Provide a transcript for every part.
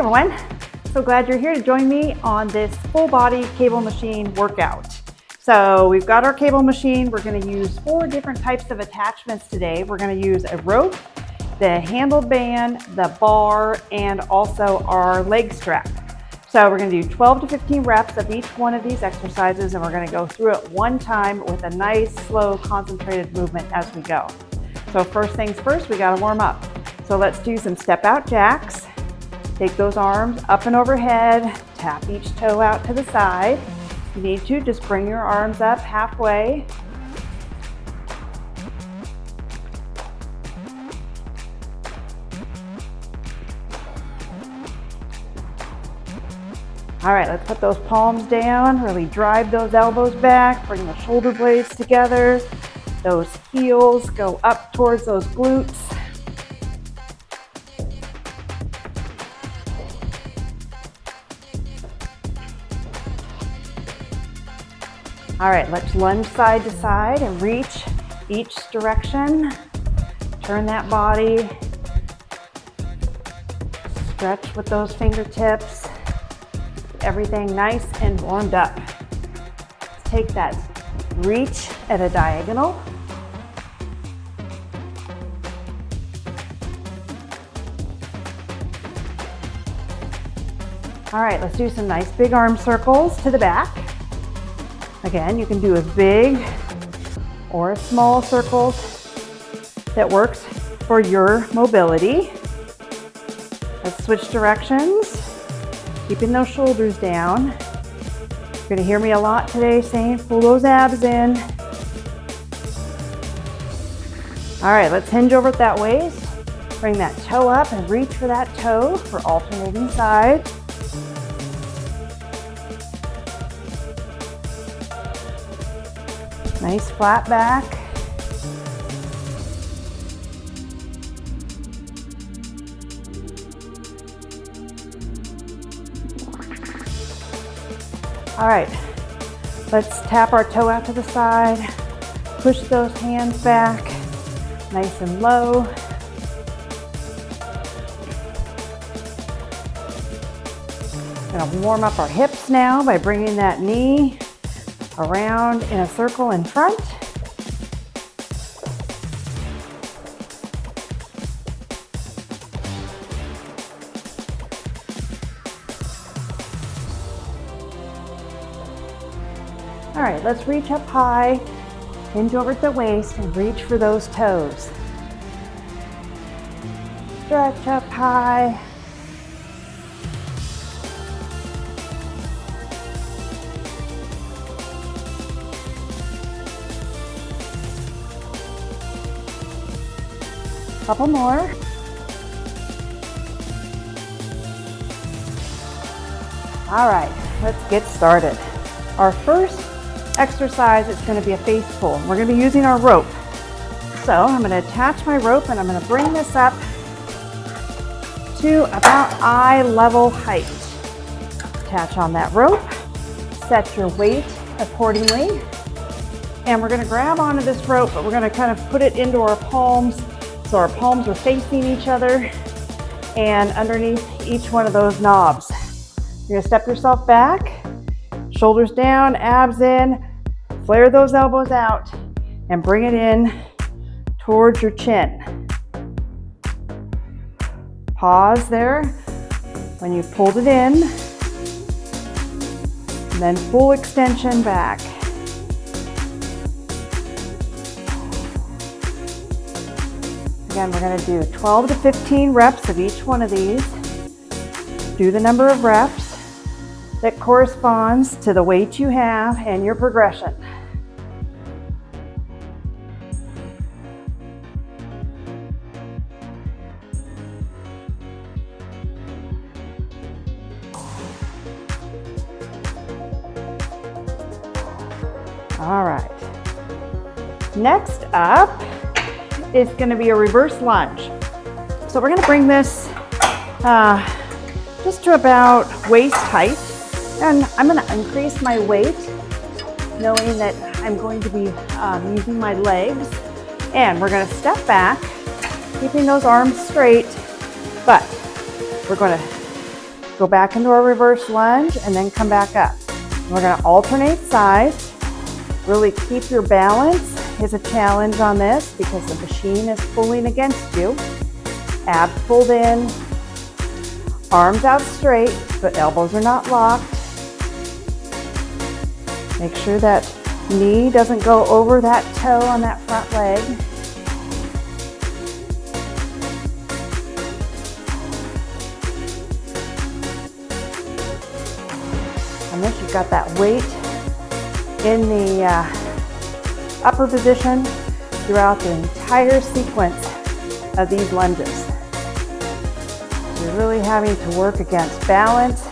everyone. So glad you're here to join me on this full body cable machine workout. So we've got our cable machine. We're going to use 4 different types of attachments today. We're going to use a rope, the handled band, the bar, and also our leg strap. So we're going to do 12 to 15 reps of each one of these exercises, and we're going to go through it one time with a nice, slow, concentrated movement as we go. So first things first, we got to warm up. So let's do some step out jacks. Take those arms up and overhead, tap each toe out to the side. If you need to, just bring your arms up halfway. All right, let's put those palms down, really drive those elbows back, bring the shoulder blades together. Those heels go up towards those glutes. All right, let's lunge side to side and reach each direction. Turn that body. Stretch with those fingertips. Everything nice and warmed up. Let's take that reach at a diagonal. All right, let's do some nice big arm circles to the back. Again, you can do a big or a small circle that works for your mobility. Let's switch directions. Keeping those shoulders down. You're gonna hear me a lot today saying pull those abs in. All right, let's hinge over at that waist. Bring that toe up and reach for that toe for alternating sides. Nice flat back. All right, let's tap our toe out to the side, push those hands back, nice and low. Gonna warm up our hips now by bringing that knee around in a circle in front. All right, let's reach up high, hinge over at the waist and reach for those toes. Stretch up high. Couple more. All right, let's get started. Our first exercise is going to be a face pull. We're going to be using our rope. So I'm going to attach my rope and I'm going to bring this up to about eye level height. Attach on that rope, set your weight accordingly, and we're going to grab onto this rope, but we're going to kind of put it into our palms so our palms are facing each other and underneath each one of those knobs. You're going to step yourself back, shoulders down, abs in, flare those elbows out, and bring it in towards your chin. Pause there when you've pulled it in, and then full extension back. Again, we're going to do 12 to 15 reps of each one of these. Do the number of reps that corresponds to the weight you have and your progression. All right. Next up is going to be a reverse lunge. So we're going to bring this just to about waist height, and I'm going to increase my weight, knowing that I'm going to be using my legs, and we're going to step back, keeping those arms straight, but we're going to go back into our reverse lunge, and then come back up. We're going to alternate sides. Really keep your balance is a challenge on this because the machine is pulling against you. Abs pulled in, arms out straight, but elbows are not locked. Make sure that knee doesn't go over that toe on that front leg. And then you've got that weight in the upper position throughout the entire sequence of these lunges. So you're really having to work against balance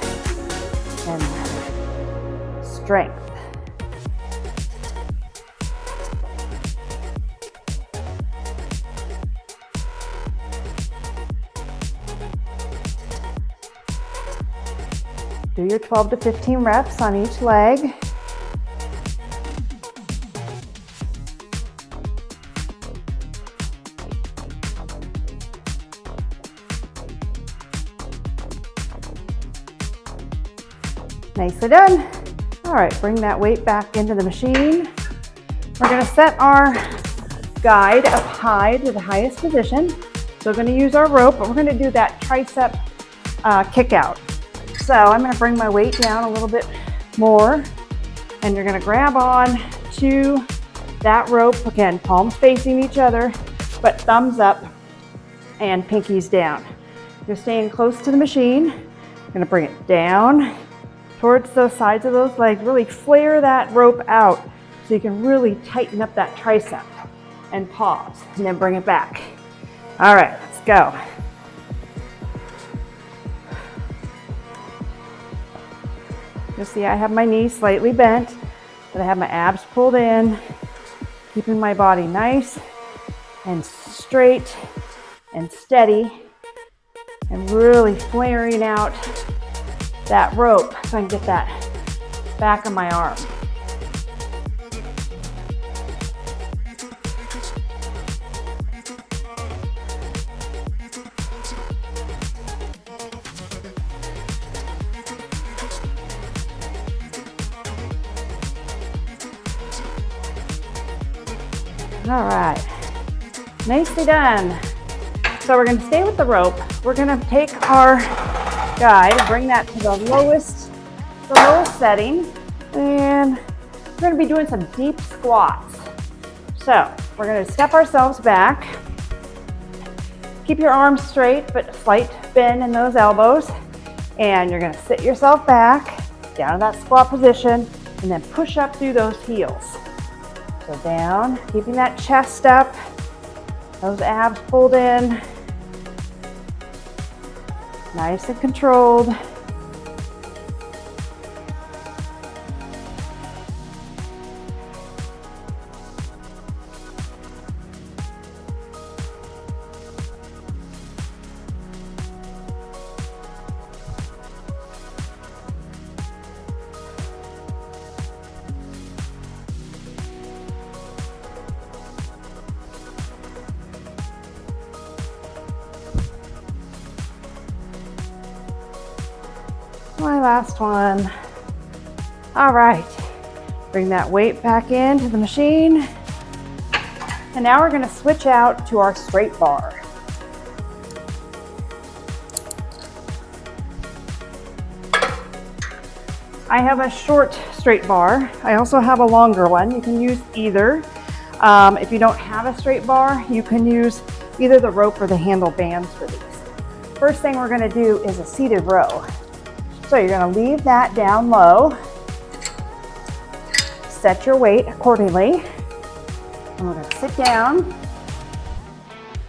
and strength. Do your 12 to 15 reps on each leg. Nicely done. All right, bring that weight back into the machine. We're gonna set our guide up high to the highest position. So we're gonna use our rope, but we're gonna do that tricep kick out. So I'm gonna bring my weight down a little bit more, and you're gonna grab on to that rope. Again, palms facing each other, but thumbs up and pinkies down. You're staying close to the machine. You're gonna bring it down towards those sides of those legs. Really flare that rope out so you can really tighten up that tricep, and pause, and then bring it back. All right, let's go. You'll see I have my knees slightly bent, but I have my abs pulled in, keeping my body nice and straight and steady, and really flaring out that rope so I can get that back of my arm. All right, nicely done. So we're going to stay with the rope. We're going to take our guide, bring that to the lowest setting, and we're going to be doing some deep squats. So we're going to step ourselves back. Keep your arms straight, but slight bend in those elbows, and you're going to sit yourself back down in that squat position, and then push up through those heels. So down, keeping that chest up, those abs pulled in, nice and controlled. My last one. All right, bring that weight back into the machine. And now we're gonna switch out to our straight bar. I have a short straight bar. I also have a longer one. You can use either. If you don't have a straight bar, you can use either the rope or the handle bands for these. First thing we're gonna do is a seated row. So you're gonna leave that down low, set your weight accordingly, and we're gonna sit down,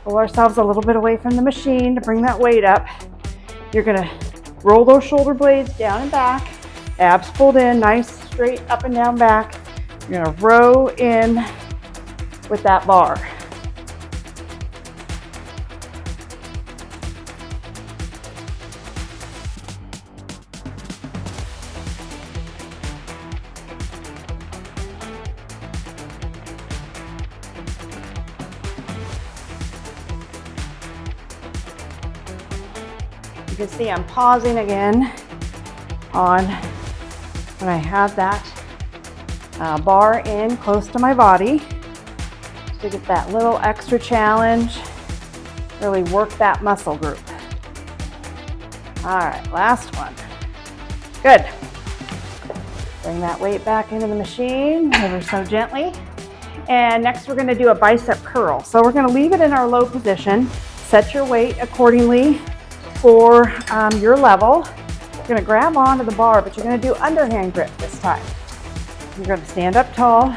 pull ourselves a little bit away from the machine to bring that weight up. You're gonna roll those shoulder blades down and back, abs pulled in, nice straight up and down back. You're gonna row in with that bar. You can see I'm pausing again on when I have that bar in close to my body to get that little extra challenge, really work that muscle group. All right, last one. Good. Bring that weight back into the machine ever so gently. And next we're going to do a bicep curl. So we're going to leave it in our low position. Set your weight accordingly for your level. You're going to grab onto the bar, but you're going to do underhand grip this time. You're going to stand up tall,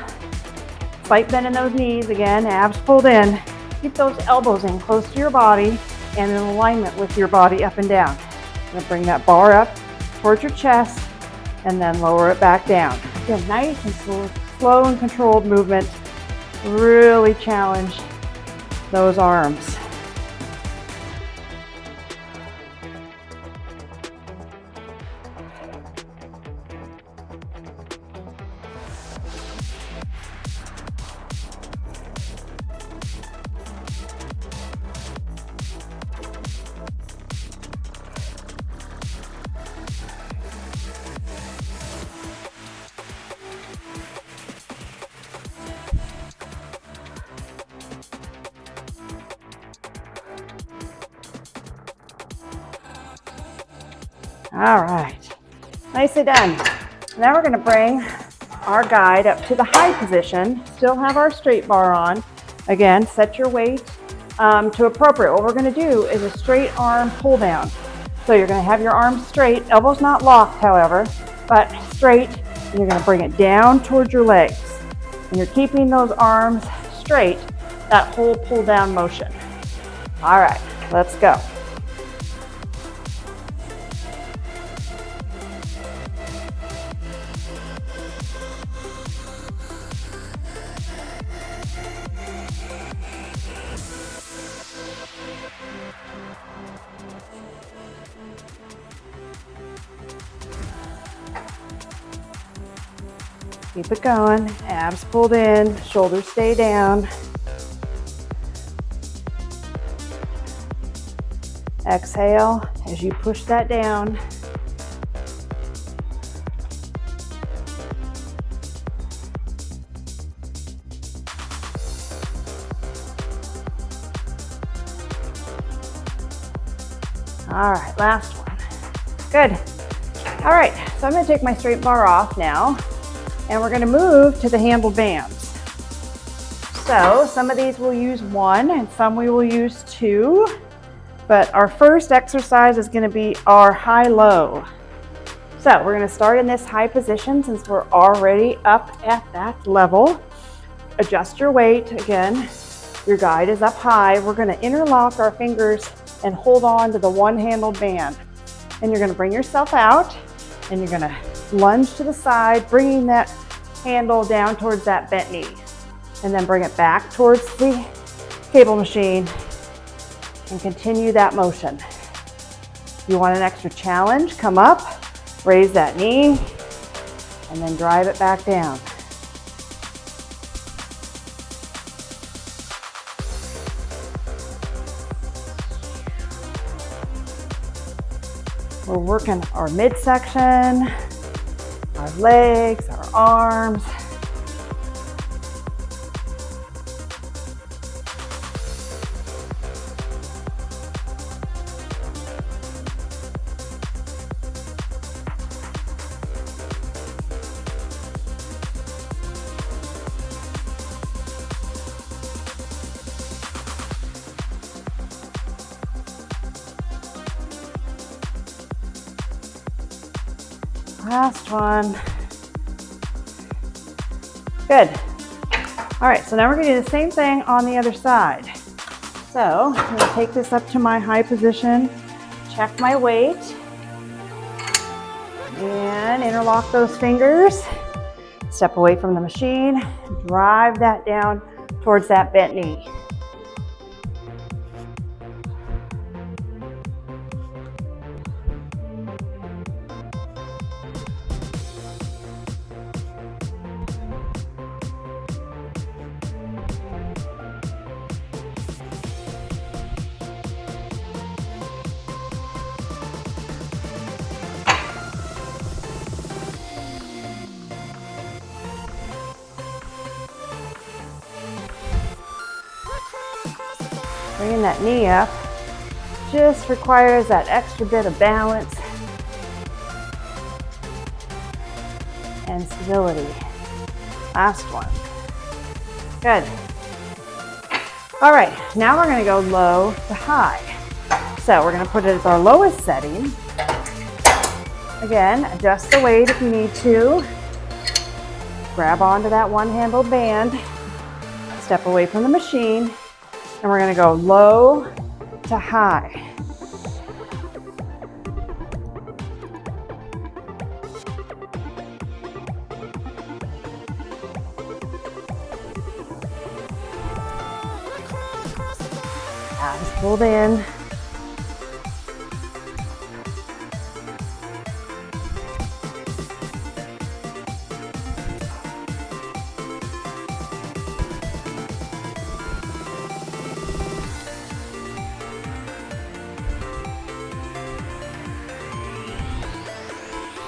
slight bend in those knees again, abs pulled in. Keep those elbows in close to your body and in alignment with your body up and down. You're going to bring that bar up towards your chest and then lower it back down. Again, nice and slow and controlled movement. Really challenge those arms. All right, nicely done. Now we're going to bring our guide up to the high position, still have our straight bar on. Again, set your weight to appropriate. What we're going to do is a straight arm pull down. So you're going to have your arms straight, elbows not locked, however, but straight, and you're going to bring it down towards your legs. And you're keeping those arms straight, that whole pull down motion. All right, let's go. Keep it going, abs pulled in, shoulders stay down. Exhale as you push that down. All right, last one. Good. All right, so I'm going to take my straight bar off now. And we're going to move to the handle bands. So some of these we'll use one and some we will use two. But our first exercise is going to be our high-low. So we're going to start in this high position since we're already up at that level. Adjust your weight. Again, your guide is up high. We're going to interlock our fingers and hold on to the one-handled band. And you're going to bring yourself out and you're going to lunge to the side, bringing that handle down towards that bent knee. And then bring it back towards the cable machine and continue that motion. If you want an extra challenge, come up, raise that knee, and then drive it back down. We're working our midsection, our legs, our arms. Last one. Good. All right, so now we're going to do the same thing on the other side. So I'm going to take this up to my high position, check my weight, and interlock those fingers. Step away from the machine, drive that down towards that bent knee. Bringing that knee up just requires that extra bit of balance and stability. Last one. Good. All right, now we're gonna go low to high. So we're gonna put it at our lowest setting. Again, adjust the weight if you need to. Grab onto that one-handled band. Step away from the machine. And we're gonna go low to high. Abs pulled in.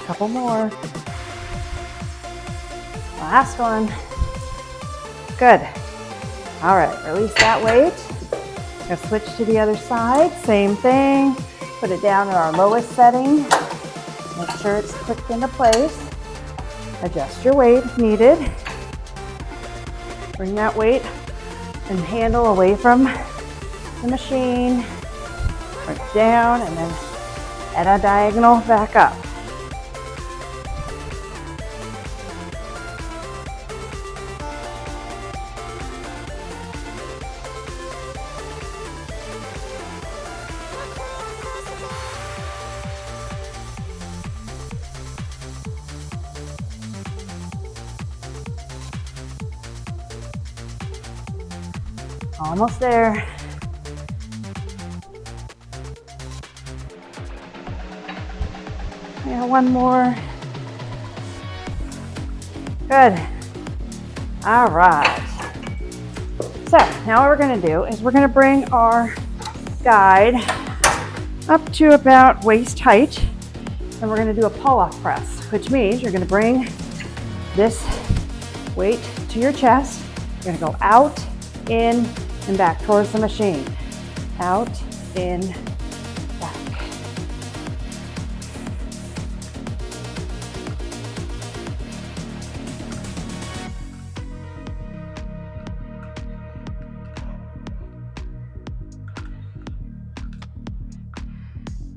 Couple more. Last one. Good. All right, release that weight. Now switch to the other side. Same thing. Put it down at our lowest setting. Make sure it's clicked into place. Adjust your weight if needed. Bring that weight and handle away from the machine. Bring it down and then at a diagonal back up. Almost there. Yeah, one more. Good. All right. So now what we're going to do is we're going to bring our guide up to about waist height, and we're going to do a pull-off press, which means you're going to bring this weight to your chest. You're going to go out, in, and back towards the machine. Out, in, back.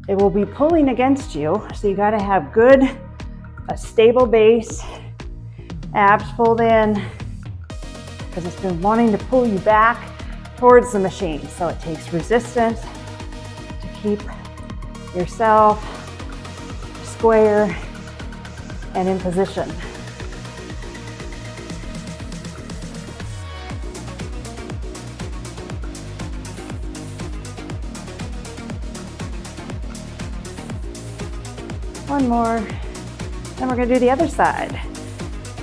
It will be pulling against you, so you got to have a stable base, abs pulled in, because it's been wanting to pull you back towards the machine. So it takes resistance to keep yourself square and in position. One more, then we're gonna do the other side.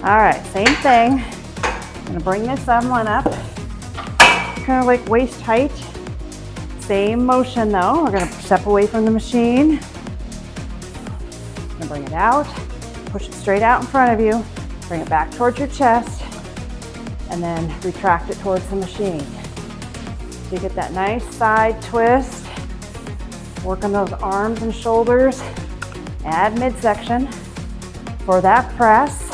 All right, same thing. I'm gonna bring this one up, kind of like waist height. Same motion though. We're gonna step away from the machine. I'm gonna bring it out, push it straight out in front of you, bring it back towards your chest, and then retract it towards the machine. So you get that nice side twist. Work on those arms and shoulders. Add midsection for that press.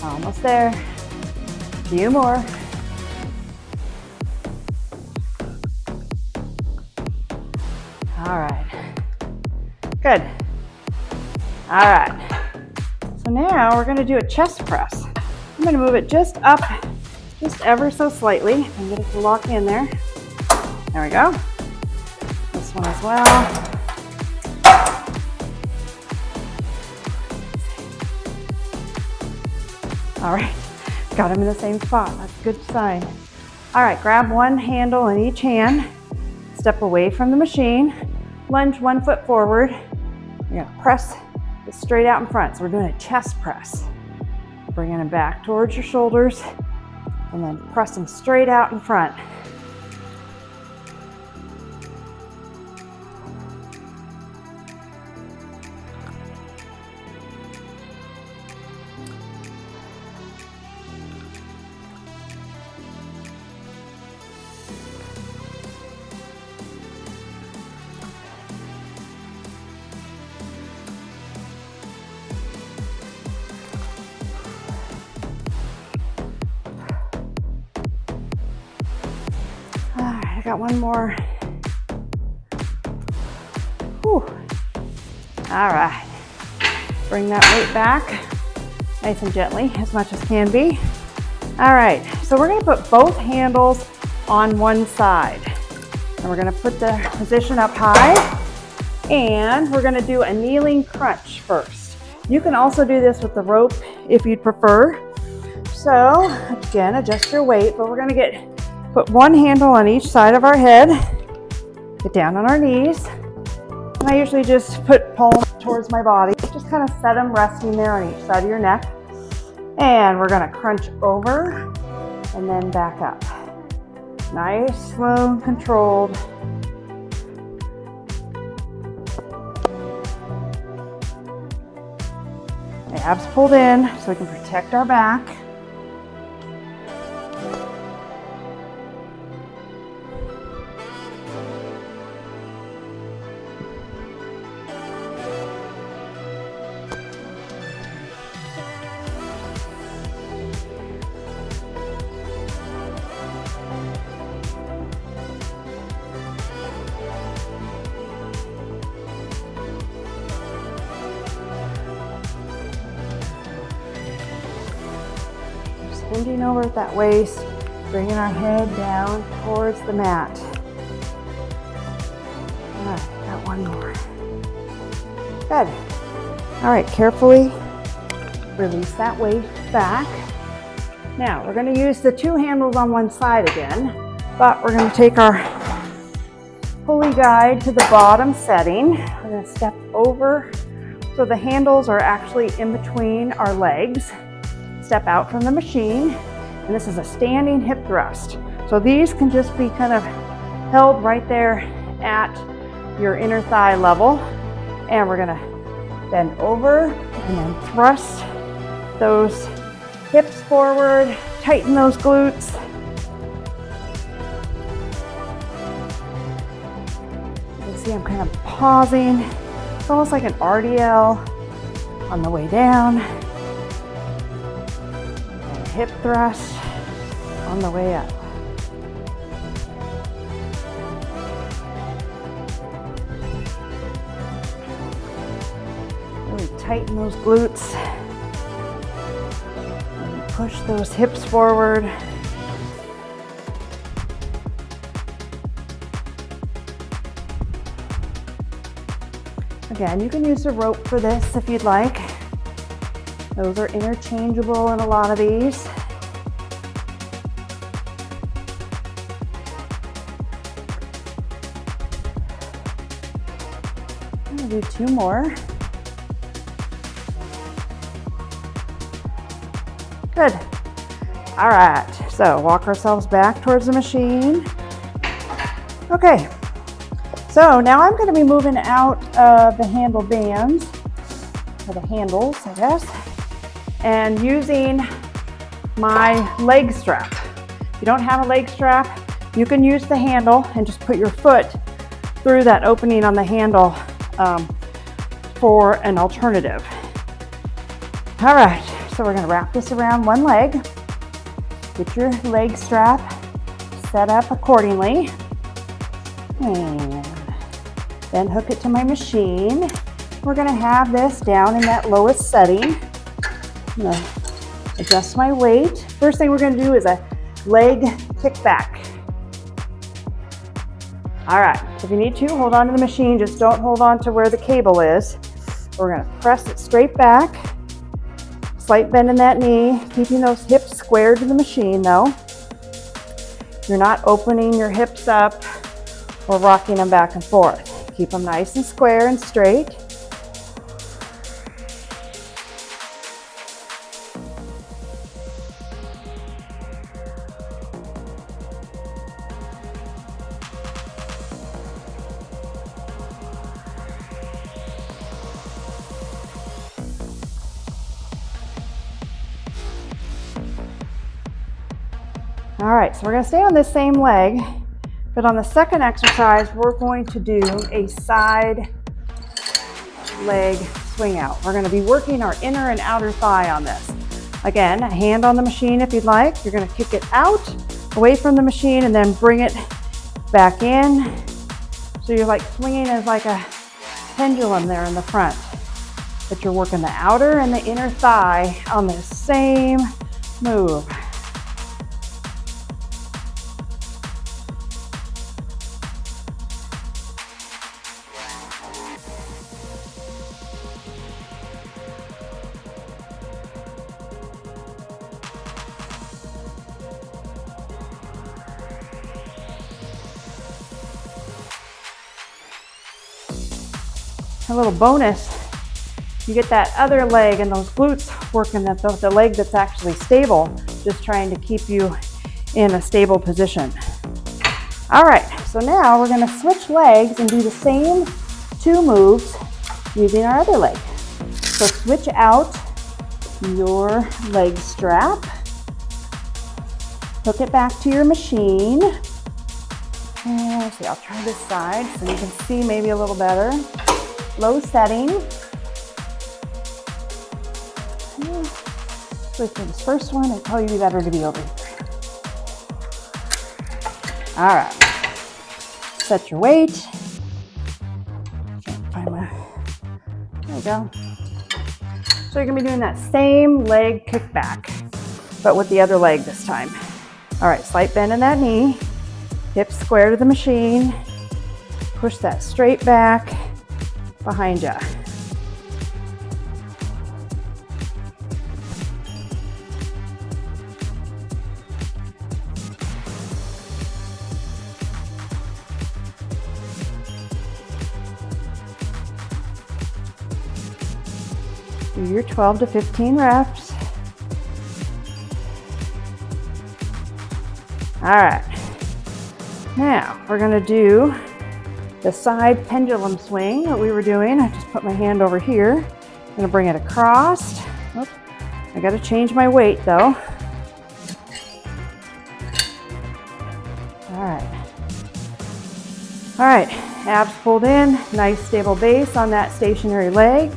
Almost there. A few more. All right. Good. All right. So now we're going to do a chest press. I'm going to move it just up, just ever so slightly, and get it to lock in there. There we go. This one as well. All right, got them in the same spot. That's a good sign. All right, grab one handle in each hand, step away from the machine, lunge 1 foot forward. You're gonna press it straight out in front. So we're doing a chest press. Bringing it back towards your shoulders and then press them straight out in front. I got one more. Whew. All right. Bring that weight back nice and gently, as much as can be. All right, so we're gonna put both handles on one side. And we're gonna put the position up high, and we're gonna do a kneeling crunch first. You can also do this with the rope if you'd prefer. So again, adjust your weight, but we're gonna put one handle on each side of our head, get down on our knees. And I usually just put palms towards my body, just kind of set them resting there on each side of your neck. And we're gonna crunch over and then back up. Nice, slow, and controlled. The abs pulled in so we can protect our back. Bending over at that waist, bringing our head down towards the mat. All right, got one more. Good. All right, carefully release that weight back. Now, we're gonna use the two handles on one side again, but we're gonna take our pulley guide to the bottom setting. We're gonna step over so the handles are actually in between our legs. Step out from the machine, and this is a standing hip thrust. So these can just be kind of held right there at your inner thigh level. And we're gonna bend over and then thrust those hips forward, tighten those glutes. You can see I'm kind of pausing. It's almost like an RDL on the way down. Hip thrust on the way up. Really tighten those glutes. And push those hips forward. Again, you can use a rope for this if you'd like. Those are interchangeable in a lot of these. I'm gonna do two more. Good. All right, so walk ourselves back towards the machine. Okay, so now I'm gonna be moving out of the handle bands, or the handles, I guess, and using my leg strap. If you don't have a leg strap, you can use the handle and just put your foot through that opening on the handle for an alternative. All right, so we're gonna wrap this around one leg. Get your leg strap set up accordingly. And then hook it to my machine. We're gonna have this down in that lowest setting. I'm gonna adjust my weight. First thing we're gonna do is a leg kick back. All right, if you need to, hold on to the machine, just don't hold on to where the cable is. We're gonna press it straight back. Slight bend in that knee, keeping those hips squared to the machine though. You're not opening your hips up or rocking them back and forth. Keep them nice and square and straight. All right, so we're gonna stay on this same leg, but on the second exercise, we're going to do a side leg swing out. We're gonna be working our inner and outer thigh on this. Again, a hand on the machine if you'd like. You're gonna kick it out, away from the machine, and then bring it back in. So you're like swinging as like a pendulum there in the front. But you're working the outer and the inner thigh on the same move. A little bonus, you get that other leg and those glutes working, the leg that's actually stable, just trying to keep you in a stable position. All right, so now we're gonna switch legs and do the same two moves using our other leg. So switch out your leg strap, hook it back to your machine. And let's see, I'll try this side so you can see maybe a little better. Low setting. So for this first one, it'd probably be better to be over here. All right. Set your weight. Can't find my, there we go. So you're gonna be doing that same leg kickback, but with the other leg this time. All right, slight bend in that knee. Hips square to the machine. Push that straight back behind you. Do your 12 to 15 reps. All right. Now we're going to do the side pendulum swing that we were doing. I just put my hand over here. I'm going to bring it across. Oops. I got to change my weight though. All right. All right, abs pulled in, nice stable base on that stationary leg.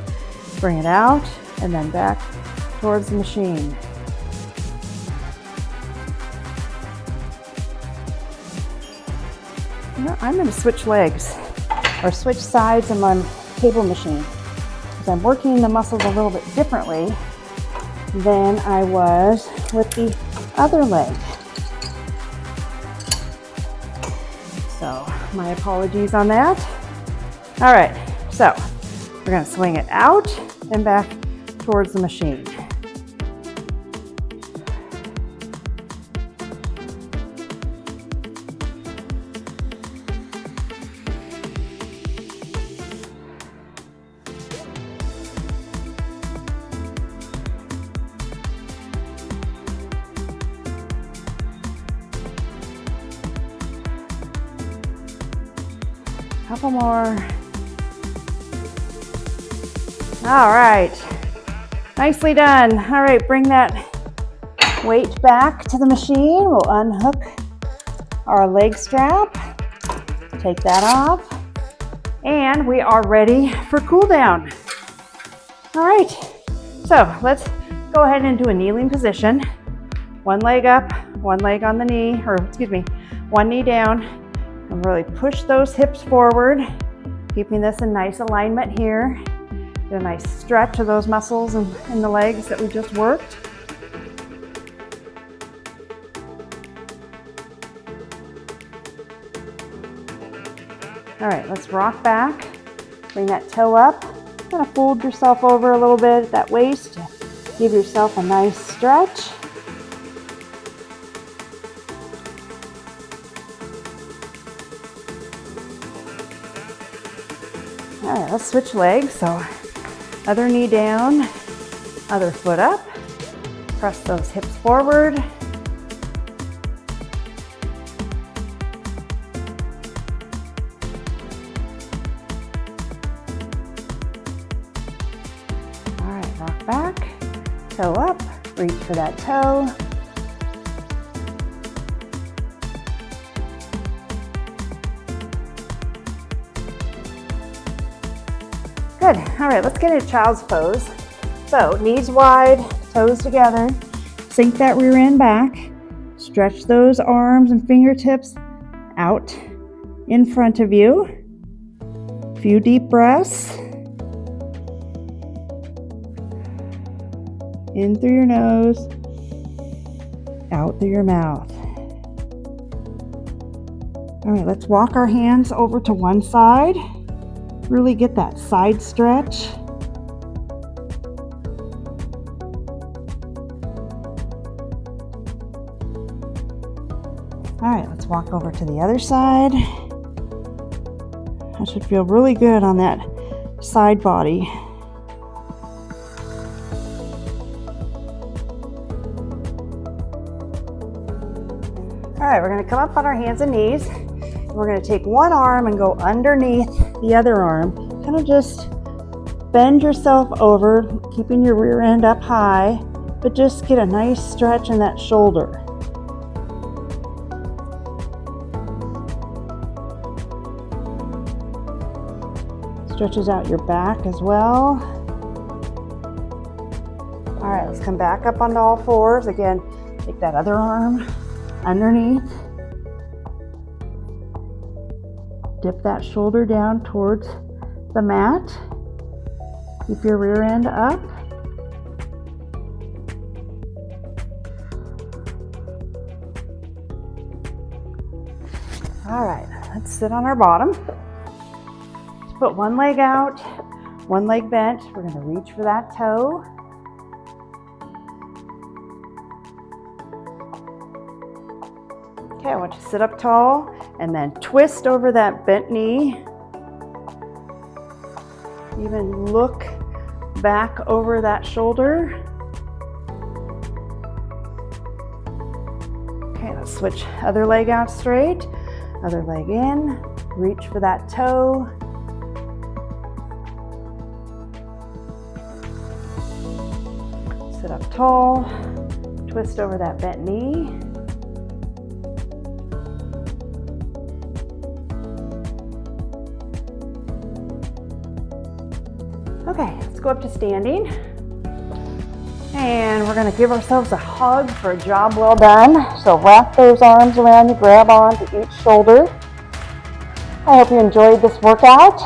Bring it out and then back towards the machine. I'm going to switch legs or switch sides on my cable machine because I'm working the muscles a little bit differently than I was with the other leg. So my apologies on that. All right, so we're going to swing it out and back towards the machine. Couple more. All right, nicely done. All right, bring that weight back to the machine. We'll unhook our leg strap, take that off, and we are ready for cool down. All right, so let's go ahead and do a kneeling position. One leg up, one leg on the knee, or excuse me, one knee down. And really push those hips forward, keeping this in nice alignment here. Get a nice stretch of those muscles in the legs that we just worked. All right, let's rock back. Bring that toe up. Kind of fold yourself over a little bit at that waist. Give yourself a nice stretch. All right, let's switch legs. So other knee down, other foot up. Press those hips forward. All right, rock back, toe up, reach for that toe. Good. All right, let's get into child's pose. So knees wide, toes together. Sink that rear end back. Stretch those arms and fingertips out in front of you. Few deep breaths. In through your nose, out through your mouth. All right, let's walk our hands over to one side. Really get that side stretch. All right, let's walk over to the other side. That should feel really good on that side body. All right, we're going to come up on our hands and knees. We're going to take one arm and go underneath the other arm. Kind of just bend yourself over, keeping your rear end up high, but just get a nice stretch in that shoulder. Stretches out your back as well. All right, let's come back up onto all fours. Again, take that other arm underneath. Dip that shoulder down towards the mat. Keep your rear end up. All right, let's sit on our bottom. Let's put one leg out, one leg bent. We're going to reach for that toe. Okay, I want you to sit up tall and then twist over that bent knee. Even look back over that shoulder. Okay, let's switch other leg out straight, other leg in, reach for that toe. Sit up tall, twist over that bent knee. Okay, let's go up to standing. And we're gonna give ourselves a hug for a job well done. So wrap those arms around you, grab onto each shoulder. I hope you enjoyed this workout.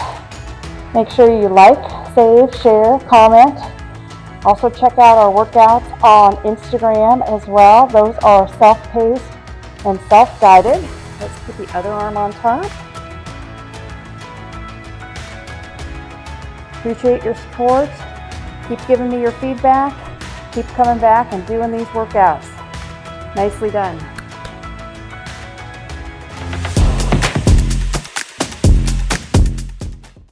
Make sure you like, save, share, comment. Also check out our workouts on Instagram as well. Those are self-paced and self-guided. Let's put the other arm on top. Appreciate your support. Keep giving me your feedback. Keep coming back and doing these workouts. Nicely done.